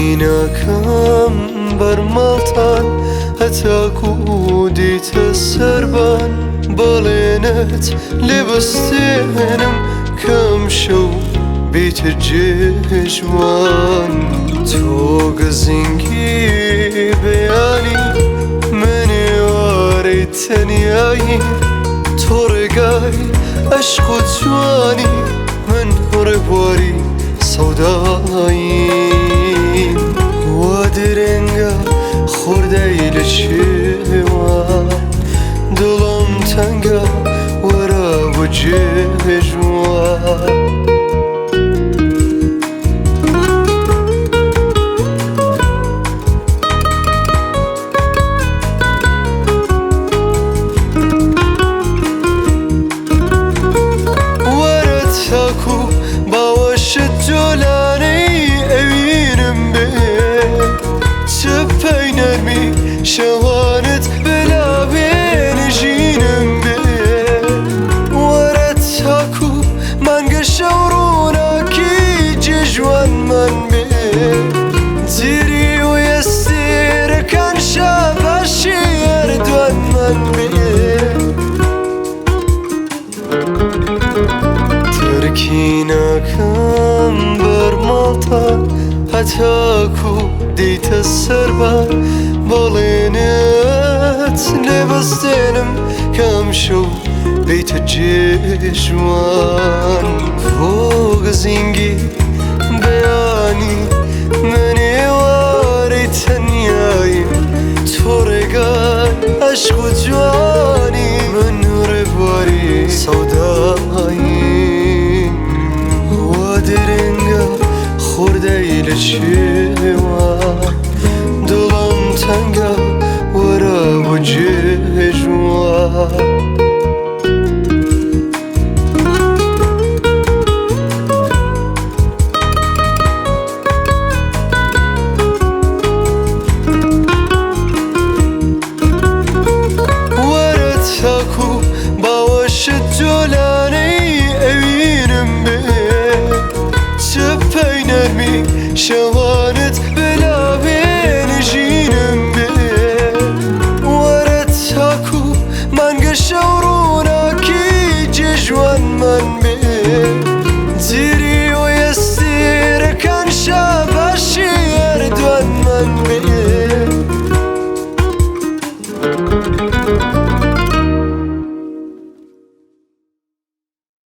تركيناكم برمالتان هتاكو ديت السربان بالينت لبستينم كم شو بيت الجيجوان توق زنقي بياني مني واريد تنياي تورقاي عشق جواني من ربواري سوداي ودرنگا خوردي للشوان دلم تنگا ورا وجه جوان ورتاكو باوش الجولاني اوينم بي تبين نرمي شوانت بلا بين جينم بي ورتاكو مانقا شورونا كي جيجوان من بي زيري ويسير كان شاباشي يردوان من بي تركيناكم برمالتان هتاكو ديت السربان بالينت لبستينم كم شو بيت الجيجوان فوق زنقي بياني مني واري تنيايم تورقاي عشق جواني من ربواري سوداي ودرنگا خوردي للشوان دلم تنگا ورا وجه جوان ورتاكو باوش الجولاني اوينم بي تبين نرمي شوانت بلا بين جينم بي ورتاكو مانقا شورونا كي جيجوان من بي زيري ويسير كان شاباشي يردوان من بي